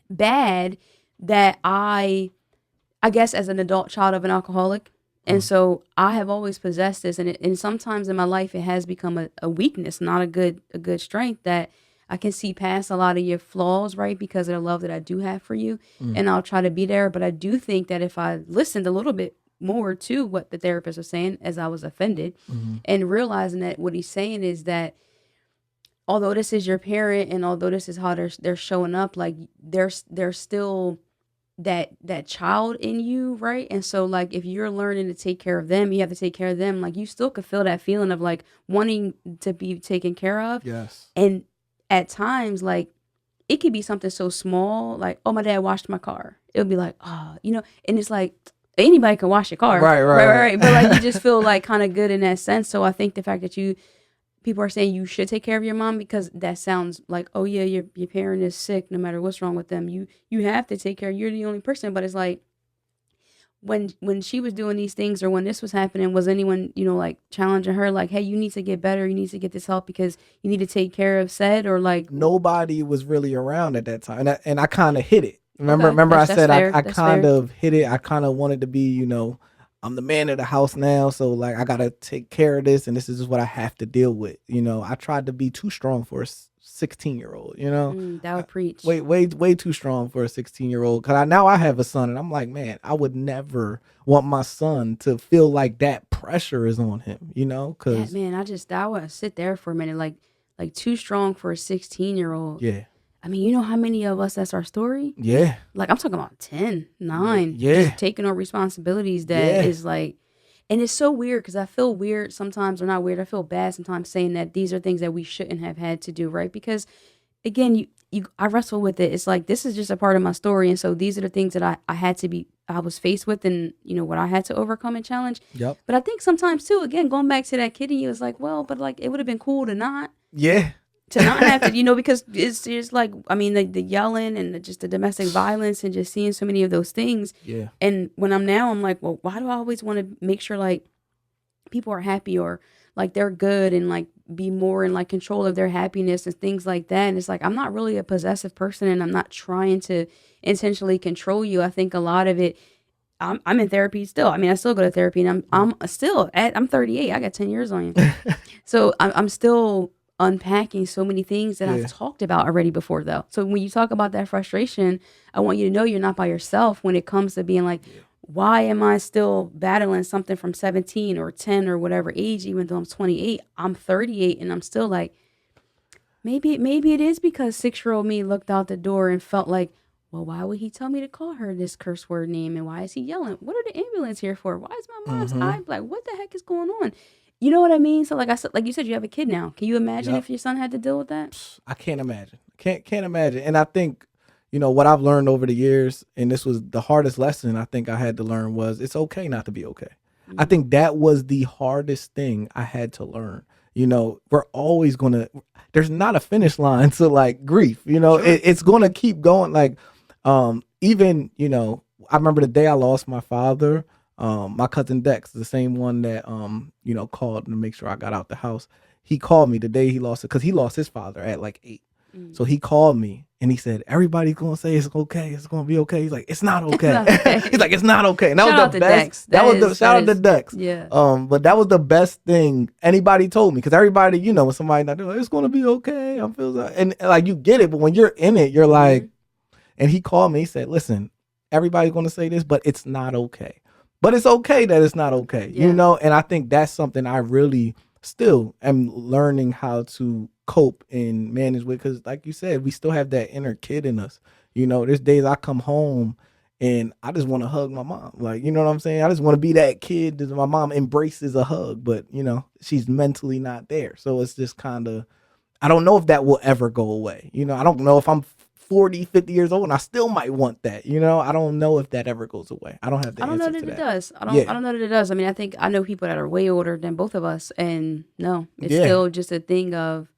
Speaker 2: bad that I guess as an adult child of an alcoholic. And so I have always possessed this, and sometimes in my life it has become a weakness, not a good strength, that I can see past a lot of your flaws, right? Because of the love that I do have for you, and I'll try to be there. But I do think that if I listened a little bit more to what the therapist was saying, as I was offended, and realizing that what he's saying is that although this is your parent, and although this is how they're showing up, like there's still that child in you, right? And so like if you're learning to take care of them, you have to take care of them. Like you still could feel that feeling of like wanting to be taken care of.
Speaker 1: Yes.
Speaker 2: And at times, like it could be something so small, like, oh, my dad washed my car. It'll be like, oh, and it's like anybody can wash your car.
Speaker 1: Right.
Speaker 2: But like you just feel like kind of good in that sense. So I think the fact that people are saying you should take care of your mom, because that sounds like, oh yeah, your parent is sick, no matter what's wrong with them, you have to take care, you're the only person. But it's like when she was doing these things, or when this was happening, was anyone like challenging her like, hey, you need to get better, you need to get this help because you need to take care of Ced? Or like
Speaker 1: Nobody was really around at that time, and I kind of hit it. Remember,
Speaker 2: Okay,
Speaker 1: I
Speaker 2: that's
Speaker 1: said
Speaker 2: fair,
Speaker 1: I
Speaker 2: that's
Speaker 1: kind
Speaker 2: fair.
Speaker 1: of hit it. I kind of wanted to be, I'm the man of the house now, so like I gotta take care of this, and this is just what I have to deal with. I tried to be too strong for a 16-year-old.
Speaker 2: That would preach.
Speaker 1: Way too strong for a 16-year-old. Because now I have a son, and I'm like, man, I would never want my son to feel like that pressure is on him. Because
Speaker 2: Man, I want to sit there for a minute, like too strong for a 16-year-old.
Speaker 1: yeah,
Speaker 2: I mean, you know how many of us, that's our story?
Speaker 1: yeah,
Speaker 2: Like, I'm talking about 10, 9.
Speaker 1: Yeah.
Speaker 2: Just taking on responsibilities that is like, and it's so weird because I feel weird sometimes, or not weird, I feel bad sometimes saying that these are things that we shouldn't have had to do, right? Because, again, I wrestle with it. It's like, this is just a part of my story. And so these are the things that I was faced with, and, what I had to overcome and challenge.
Speaker 1: Yep.
Speaker 2: But I think sometimes, too, again, going back to that kid in you, it's like, well, but like, it would have been cool to not.
Speaker 1: Yeah.
Speaker 2: To not have to, because it's just like, I mean, the yelling and just the domestic violence and just seeing so many of those things.
Speaker 1: Yeah.
Speaker 2: And when I'm like, well, why do I always want to make sure like people are happy, or like they're good, and like be more in like control of their happiness and things like that? And it's like, I'm not really a possessive person, and I'm not trying to intentionally control you. I think a lot of it, I'm in therapy still. I mean, I still go to therapy, and I'm 38. I got 10 years on you. So I'm still unpacking so many things that I've talked about already before, though. So when you talk about that frustration, I want you to know you're not by yourself when it comes to being like, why am I still battling something from 17 or 10 or whatever age, even though I'm 28? I'm 38, and I'm still like, maybe it is because 6-year-old me looked out the door and felt like, well, why would he tell me to call her this curse word name? And why is he yelling? What are the ambulance here for? Why is my mom's eye black? What the heck is going on? You know what I mean? So like I said, like you said, you have a kid now. Can you imagine if your son had to deal with that?
Speaker 1: I can't imagine. Can't imagine. And I think, what I've learned over the years, and this was the hardest lesson I think I had to learn, was it's okay not to be okay. I think that was the hardest thing I had to learn. We're always there's not a finish line to like grief. It's gonna keep going. Like, even, I remember the day I lost my father, my cousin Dex, the same one that, called to make sure I got out the house. He called me the day he lost it, because he lost his father at like 8. So he called me and he said, everybody's going to say it's okay. It's going to be okay. He's like, it's not okay. He's like, it's not okay. And that was the best. Shout out to Dex.
Speaker 2: Yeah.
Speaker 1: But that was the best thing anybody told me. Because everybody, when somebody not doing, it's going to be okay. I feel like, and like, you get it. But when you're in it, you're like, and he called me, he said, listen, everybody's going to say this, but it's not okay. But it's okay that it's not okay, And I think that's something I really still am learning how to cope and manage with, because like you said, we still have that inner kid in us. There's days I come home and I just want to hug my mom. Like, you know what I'm saying? I just want to be that kid that my mom embraces a hug, but she's mentally not there. So it's just kind of, I don't know if that will ever go away. I don't know if I'm 40, 50 years old and I still might want that. I don't know if that ever goes away. I don't have the answer to that.
Speaker 2: I don't know that it does. I don't know that it does. I mean, I know people that are way older than both of us, and no, it's still just a thing of,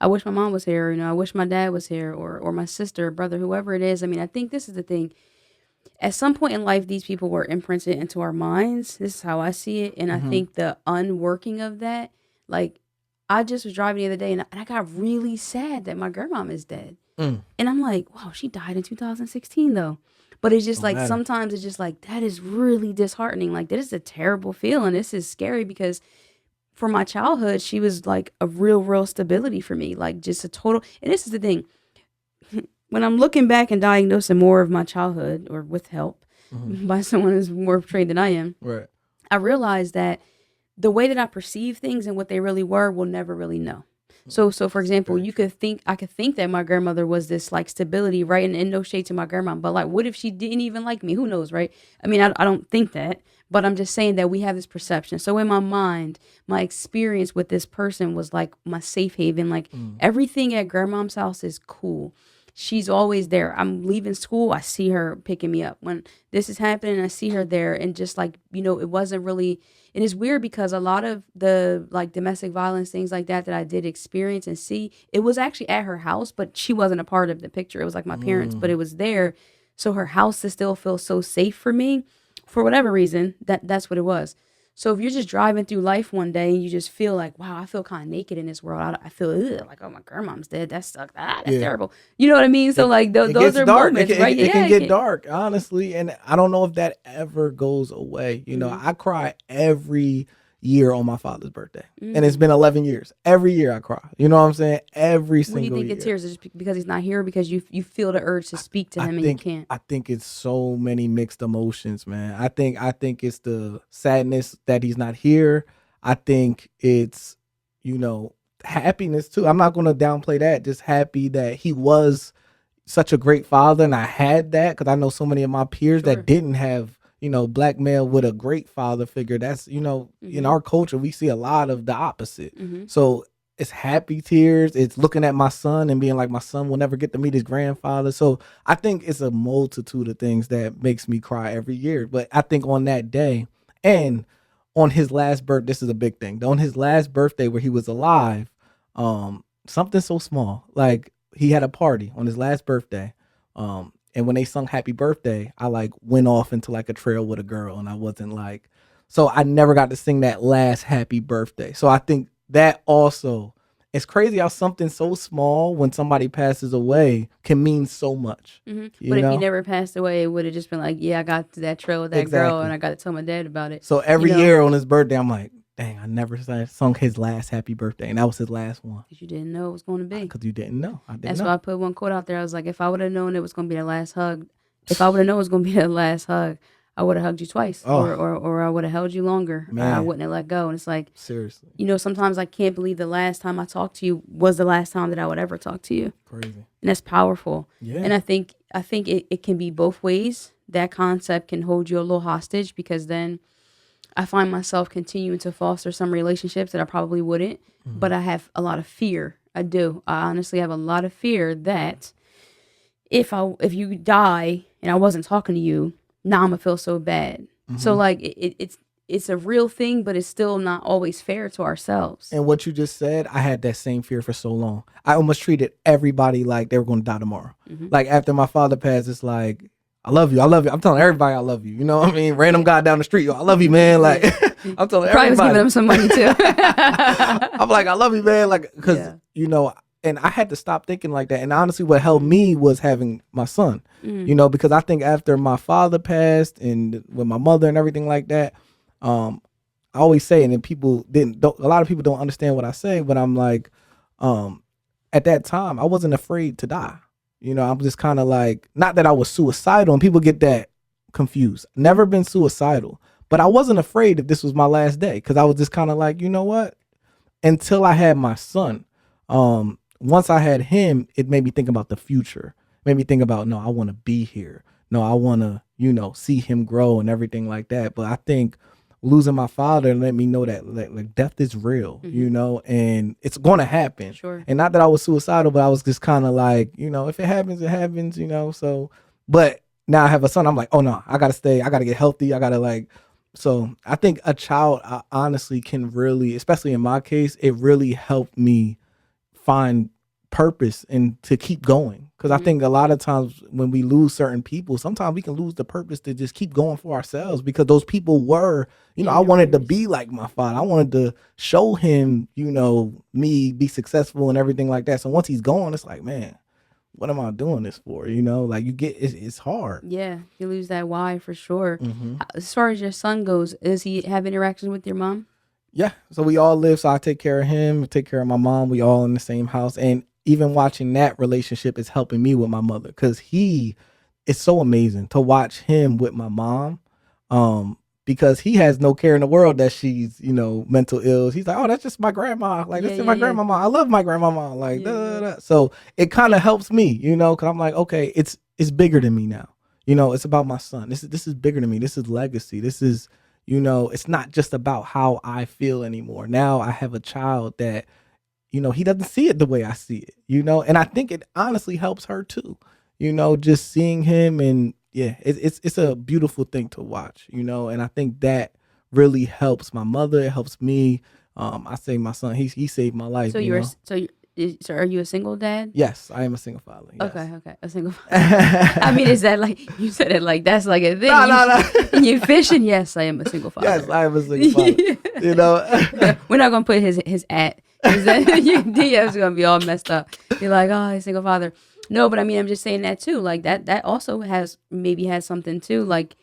Speaker 2: I wish my mom was here, I wish my dad was here, or my sister, brother, whoever it is. I mean, I think this is the thing. At some point in life, these people were imprinted into our minds. This is how I see it. And I think the unworking of that, like, I just was driving the other day and I got really sad that my grandmom is dead. And I'm like, wow, she died in 2016 though. But it's just like, sometimes it's just like, that is really disheartening. Like, that is a terrible feeling. This is scary, because for my childhood, she was like a real stability for me. Like, just a total, and this is the thing. When I'm looking back and diagnosing more of my childhood, or with help by someone who's more trained than I am,
Speaker 1: right,
Speaker 2: I realized that the way that I perceive things and what they really were, we'll never really know. So for example, I could think that my grandmother was this like stability, right? And no shade to my grandma, but like, what if she didn't even like me? Who knows, right? I mean, I don't think that, but I'm just saying that we have this perception. So in my mind, my experience with this person was like my safe haven. Like, everything at grandmom's house is cool. She's always there. I'm leaving school, I see her picking me up. When this is happening, I see her there. And just like, it wasn't really, and it's weird because a lot of the like domestic violence, things like that I did experience and see, it was actually at her house, but she wasn't a part of the picture. It was like my parents, but it was there. So her house still feels so safe for me, for whatever reason. That's what it was. So if you're just driving through life one day and you just feel like, wow, I feel kind of naked in this world. I feel like, oh, my grandmom's dead. That sucks. That's terrible. You know what I mean? So like those are
Speaker 1: dark.
Speaker 2: moments, right?
Speaker 1: It can get dark, honestly. And I don't know if that ever goes away. I cry every year on my father's birthday. And it's been 11 years. Every year I cry. You know what I'm saying? Every single year.
Speaker 2: What do you think the tears? Is just because he's not here, because you feel the urge to speak to him and you can't?
Speaker 1: I think it's so many mixed emotions, man. I think it's the sadness that he's not here. I think it's, happiness too. I'm not going to downplay that. Just happy that he was such a great father and I had that, because I know so many of my peers that didn't have, black male with a great father figure. That's, in our culture, we see a lot of the opposite. So it's happy tears. It's looking at my son and being like, my son will never get to meet his grandfather. So I think it's a multitude of things that makes me cry every year. But I think on that day and on his last birthday, this is a big thing. On his last birthday where he was alive, something so small, like he had a party on his last birthday. And when they sung happy birthday, I like went off into like a trail with a girl, and I wasn't like, so I never got to sing that last happy birthday. So I think that also, it's crazy how something so small when somebody passes away can mean so much.
Speaker 2: But if he never passed away, it would have just been like, yeah, I got to that trail with that girl and I got to tell my dad about it.
Speaker 1: So every year on his birthday, I'm like, dang, I never sung his last happy birthday. And that was his last one.
Speaker 2: Because you didn't know it was going to be.
Speaker 1: Because you didn't know.
Speaker 2: That's why I put one quote out there. I was like, if I would have known it was going to be the last hug, I I would have hugged you twice,
Speaker 1: Oh.
Speaker 2: or I would have held you longer. Or I
Speaker 1: Man.
Speaker 2: wouldn't have let go. And it's like,
Speaker 1: Seriously.
Speaker 2: Sometimes I can't believe the last time I talked to you was the last time that I would ever talk to you.
Speaker 1: Crazy.
Speaker 2: And that's powerful.
Speaker 1: Yeah.
Speaker 2: And I think it can be both ways. That concept can hold you a little hostage, because then I find myself continuing to foster some relationships that I probably wouldn't, but I have a lot of fear. I do. I honestly have a lot of fear that if you die and I wasn't talking to you, now I'm gonna feel so bad. So like it's a real thing, but it's still not always fair to ourselves.
Speaker 1: And what you just said, I had that same fear for so long. I almost treated everybody like they were going to die tomorrow. Like after my father passed, it's like, I love you. I love you. I'm telling everybody I love you. You know what I mean? Random guy down the street, yo, I love you, man. Like I'm telling
Speaker 2: Probably was
Speaker 1: everybody.
Speaker 2: giving him some money too.
Speaker 1: I'm like, I love you, man. Like, because, and I had to stop thinking like that. And honestly, what helped me was having my son, because I think after my father passed and with my mother and everything like that, I always say, and then a lot of people don't understand what I say, but I'm like, at that time, I wasn't afraid to die. I'm just kind of like, not that I was suicidal, and people get that confused. Never been suicidal, but I wasn't afraid if this was my last day, because I was just kind of like, you know what? Until I had my son, once I had him, it made me think about the future. Made me think about, no, I want to be here. No, I want to, see him grow and everything like that. But I think losing my father let me know that like death is real, and it's going to happen.
Speaker 2: Sure.
Speaker 1: And not that I was suicidal, but I was just kind of like, if it happens, it happens, so, but now I have a son. I'm like, oh no, I got to stay. I got to get healthy. I got to so I think a child honestly can really, especially in my case, it really helped me find purpose and to keep going. Because I think a lot of times when we lose certain people, sometimes we can lose the purpose to just keep going for ourselves, because those people were, I wanted to be like my father. I wanted to show him, me be successful and everything like that. So once he's gone, it's like, man, what am I doing this for? Like you get, it's hard.
Speaker 2: Yeah, you lose that why for sure. As far as your son goes, does he have interactions with your mom?
Speaker 1: Yeah. So we all live. So I take care of him, take care of my mom. We all in the same house. And even watching that relationship is helping me with my mother, because it's so amazing to watch him with my mom. Because he has no care in the world that she's, mental ill. He's like, oh, that's just my grandma. Like, that's just my grandmama. I love my grandmama. Like, da, da, da. So it kind of helps me, because I'm like, okay, it's bigger than me now. It's about my son. This is bigger than me. This is legacy. This is, it's not just about how I feel anymore. Now I have a child that, he doesn't see it the way I see it, and I think it honestly helps her too, just seeing him. And yeah, it's a beautiful thing to watch, and I think that really helps my mother. It helps me. I say my son, he saved my life.
Speaker 2: So are you a single dad?
Speaker 1: Yes, I am a single father. Yes.
Speaker 2: Okay, a single father. I mean, is that like, you said it like that's like a thing?
Speaker 1: No.
Speaker 2: And you fishing? Yes, I am a single father.
Speaker 1: Yes, I am a single father.
Speaker 2: We're not gonna put his at. Is that your DM's gonna be all messed up? You're like, oh, he's a single father. No, but I mean, I'm just saying that too. Like that also has something too. Like,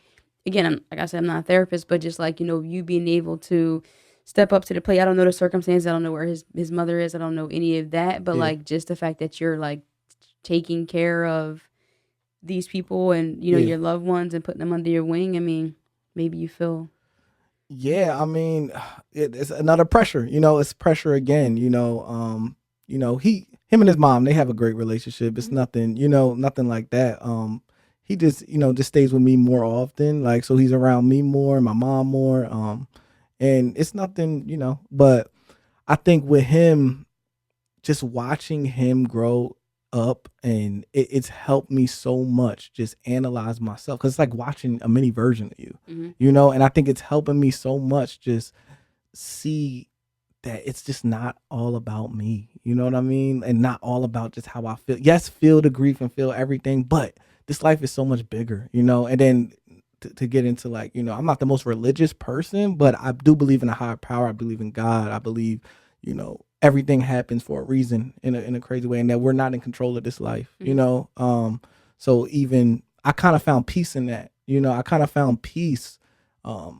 Speaker 2: again, like I said, I'm not a therapist, but just like, you being able to step up to the plate. I don't know the circumstances. I don't know where his mother is. I don't know any of that. But like, just the fact that you're like taking care of these people and your loved ones and putting them under your wing. I mean, maybe you feel.
Speaker 1: Yeah, I mean, it's another pressure. It's pressure again. Him and his mom, they have a great relationship. It's nothing, nothing like that. He just, just stays with me more often. Like, so he's around me more, my mom more. And it's nothing, but I think with him, just watching him grow up, and it's helped me so much just analyze myself, because it's like watching a mini version of you, and I think it's helping me so much just see that it's just not all about me, you know what I mean? And not all about just how I feel. Yes, feel the grief and feel everything, but this life is so much bigger, and then to get into like, I'm not the most religious person, but I do believe in a higher power. I believe in God. I believe, everything happens for a reason in a crazy way, and that we're not in control of this life, so even I kind of found peace in that, I kind of found peace. I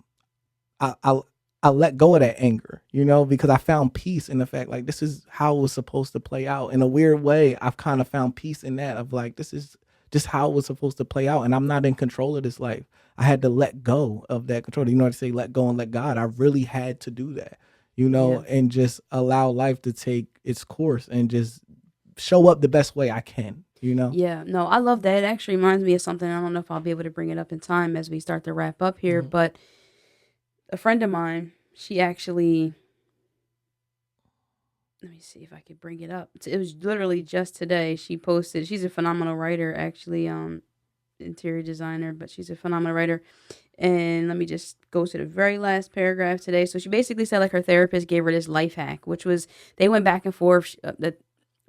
Speaker 1: let go of that anger, because I found peace in the fact, like, this is how it was supposed to play out. In a weird way, I've kind of found peace in that, of like, this is just how it was supposed to play out. And I'm not in control of this life. I had to let go of that control. You know what I say? Let go and let God. I really had to do that,
Speaker 2: Yeah.
Speaker 1: and just allow life to take its course and just show up the best way I can.
Speaker 2: Yeah, no, I love that. It actually reminds me of something. I don't know if I'll be able to bring it up in time as we start to wrap up here,
Speaker 1: Mhm.
Speaker 2: but a friend of mine, she actually, let me see if I could bring it up. It was literally just today. She posted, she's a phenomenal writer, actually, interior designer, but she's a phenomenal writer. And let me just go to the very last paragraph today. So she basically said like her therapist gave her this life hack, which was they went back and forth. That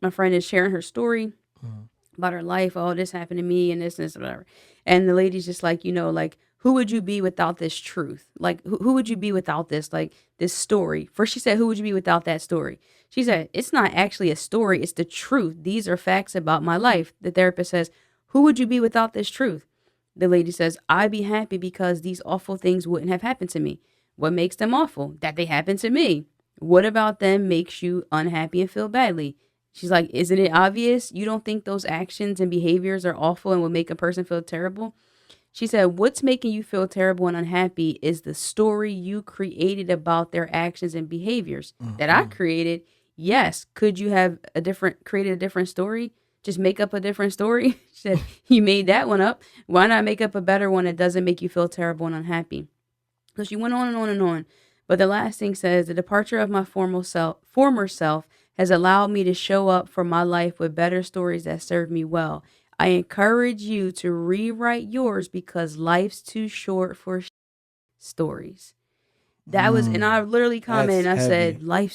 Speaker 2: my friend is sharing her story
Speaker 1: Mhm.
Speaker 2: about her life. Oh, this happened to me and this, whatever. And the lady's just like, like, who would you be without this truth? Like, who would you be without this, like, this story? First, she said, who would you be without that story? She said, it's not actually a story. It's the truth. These are facts about my life. The therapist says, who would you be without this truth? The lady says, I'd be happy because these awful things wouldn't have happened to me. What makes them awful? That they happened to me. What about them makes you unhappy and feel badly? She's like, isn't it obvious? You don't think those actions and behaviors are awful and would make a person feel terrible? She said, what's making you feel terrible and unhappy is the story you created about their actions and behaviors that I
Speaker 1: Mhm.
Speaker 2: created. Yes. Could you have created a different story? Just make up a different story? She said, you made that one up. Why not make up a better one that doesn't make you feel terrible and unhappy? So she went on and on and on. But the last thing says, the departure of my former self has allowed me to show up for my life with better stories that serve me well. I encourage you to rewrite yours because life's too short for stories. That was, and
Speaker 1: Mm.
Speaker 2: I literally commented
Speaker 1: That's
Speaker 2: and I
Speaker 1: heavy.
Speaker 2: said, life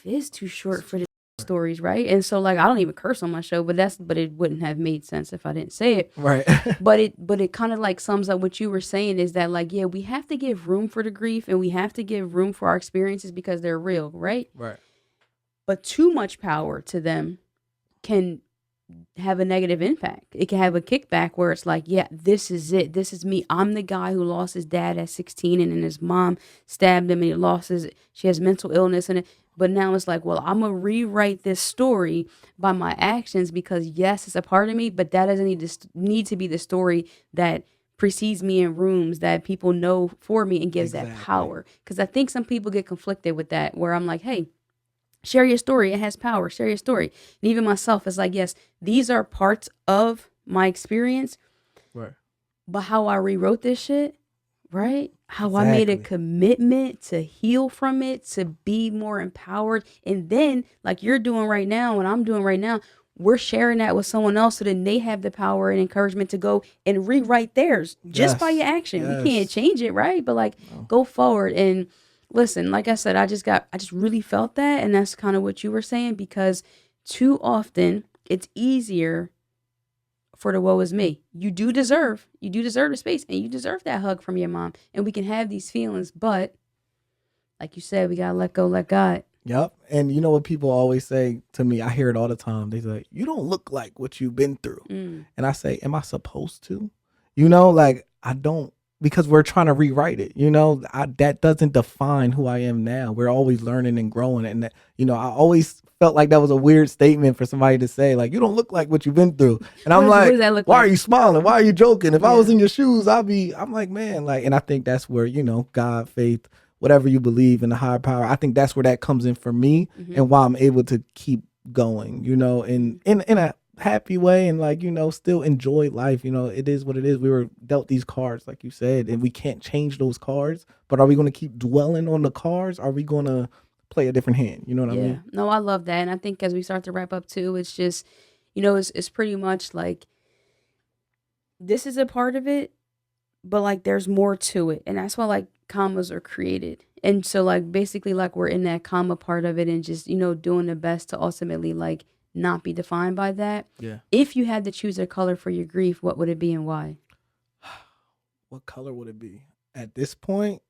Speaker 2: is too short for the stories, right? And so, like, I don't even curse on my show, but it wouldn't have made sense if I didn't say it.
Speaker 1: Right.
Speaker 2: But it kind of like sums up what you were saying is that, like, yeah, we have to give room for the grief and we have to give room for our experiences because they're real, right?
Speaker 1: Right.
Speaker 2: But too much power to them can have a negative impact. It can have a kickback where it's like, yeah, this is it. This is me. I'm the guy who lost his dad at 16 and then his mom stabbed him and he lost she has mental illness and it. But now it's like, well, I'm going to rewrite this story by my actions because yes, it's a part of me, but that doesn't need to be the story that precedes me in rooms that people know for me and gives that
Speaker 1: Exactly.
Speaker 2: power. Because I think some people get conflicted with that where I'm like, hey, share your story. It has power. Share your story. And even myself is like, yes, these are parts of my experience,
Speaker 1: Right.
Speaker 2: but how I rewrote this shit, right? How I made a
Speaker 1: Exactly.
Speaker 2: commitment to heal from it, to be more empowered. And then, like you're doing right now, and I'm doing right now, we're sharing that with someone else so then they have the power and encouragement to go and rewrite theirs just by your
Speaker 1: Yes.
Speaker 2: action. We can't
Speaker 1: Yes.
Speaker 2: change it, right? But like
Speaker 1: No.
Speaker 2: go forward and listen, like I said, I just really felt that. And that's kind of what you were saying because too often it's easier for the woe is me. You do deserve the space and you deserve that hug from your mom. And we can have these feelings, but like you said, we gotta let go, let God.
Speaker 1: Yep. And you know what people always say to me? I hear it all the time. They say, you don't look like what you've been through.
Speaker 2: Mm,
Speaker 1: And I say, am I supposed to? Like I don't, because we're trying to rewrite it. That doesn't define who I am now. We're always learning and growing. And I always felt like that was a weird statement for somebody to say, like, you don't look like what you've been through. And I'm
Speaker 2: what
Speaker 1: like,
Speaker 2: does that look
Speaker 1: why are
Speaker 2: like?
Speaker 1: you smiling? Why are you joking? If I was
Speaker 2: Yeah.
Speaker 1: in your shoes, I'm like, man, like, and I think that's where, God, faith, whatever you believe in the higher power, I think that's where that comes in for me
Speaker 2: Hmm.
Speaker 1: and why I'm able to keep going,
Speaker 2: Hmm.
Speaker 1: in a happy way and like, still enjoy life. It is what it is. We were dealt these cards, like you said, and we can't change those cards. But are we going to keep dwelling on the cards? Are we going to play a different hand? You know what I
Speaker 2: Yeah.
Speaker 1: mean?
Speaker 2: No, I love that. And I think as we start to wrap up too, it's just, it's pretty much like this is a part of it, but like there's more to it. And that's why like commas are created. And so like basically like we're in that comma part of it and just, doing the best to ultimately like not be defined by that.
Speaker 1: Yeah.
Speaker 2: If you had to choose a color for your grief, what would it be and why?
Speaker 1: What color would it be? At this point,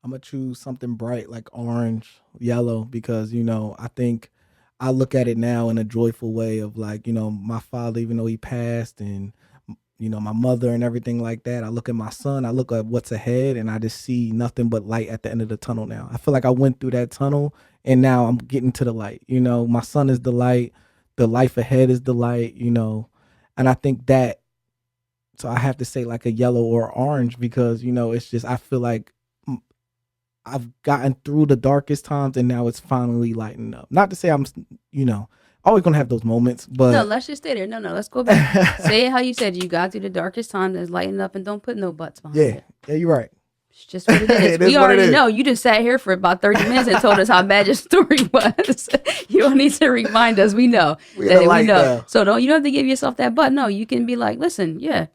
Speaker 1: I'm gonna choose something bright like orange, yellow, because I think I look at it now in a joyful way of like, my father, even though he passed, and my mother and everything like that. I look at my son, I look at what's ahead, and I just see nothing but light at the end of the tunnel now. I feel like I went through that tunnel and now I'm getting to the light. My son is the light, the life ahead is the light. And I think that, so I have to say like a yellow or orange, because, you know, it's just, I feel like I've gotten through the darkest times and now it's finally lighting up. Not to say I'm, you know, always gonna have those moments, but
Speaker 2: No, let's just stay there. No, let's go back. Say it how you said. You got through the darkest time. That's lighting up, and don't put no buts behind it.
Speaker 1: yeah, you're right.
Speaker 2: It's just what it is.
Speaker 1: It is
Speaker 2: We
Speaker 1: what it
Speaker 2: already
Speaker 1: is.
Speaker 2: know. You just sat here for about 30 minutes and told us how bad your story was. You don't need to remind us. We know.
Speaker 1: We in the light
Speaker 2: know.
Speaker 1: now.
Speaker 2: So you don't have to give yourself that but. No, you can be like, listen, yeah,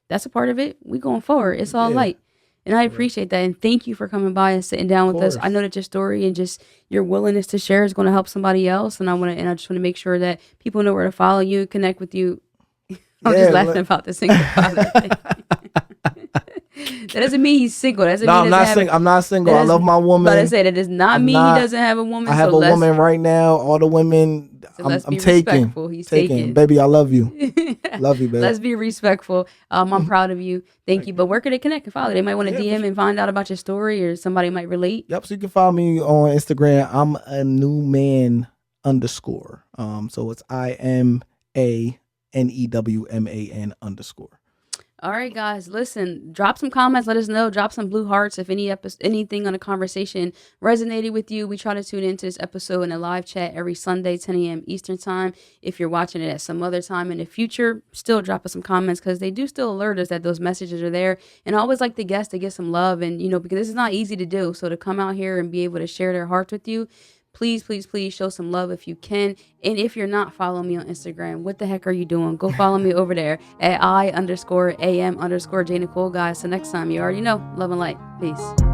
Speaker 2: that's a part of it. We going forward. It's all light. And I appreciate that. And thank you for coming by and sitting down with us. I know that your story and just your willingness to share is going to help somebody else. And I just want to make sure that people know where to follow you, connect with you. I'm just laughing about the single father thing. That doesn't mean he's single. That doesn't mean
Speaker 1: I'm not single. I love my woman.
Speaker 2: But I say that does not mean he doesn't have a woman.
Speaker 1: I have a woman right now. All the women, I'm taking.
Speaker 2: Respectful. He's taking.
Speaker 1: Baby, I love you. Love you, baby.
Speaker 2: Let's be respectful. I'm proud of you. Thank you. But where can they connect and follow? They might want to DM and find out about your story, or somebody might relate.
Speaker 1: Yep. So you can follow me on Instagram. I'm a new man _. So it's IMANEWMAN_.
Speaker 2: All right, guys, listen, drop some comments. Let us know. Drop some blue hearts if anything on the conversation resonated with you. We try to tune into this episode in a live chat every Sunday, 10 a.m. Eastern time. If you're watching it at some other time in the future, still drop us some comments, because they do still alert us that those messages are there. And I always like the guests to get some love, and, you know, because this is not easy to do. So to come out here and be able to share their hearts with you, please, please, please show some love if you can. And if you're not following me on Instagram, what the heck are you doing? Go follow me over there at I_am_J.Nicole, guys. So next time, you already know, love and light. Peace.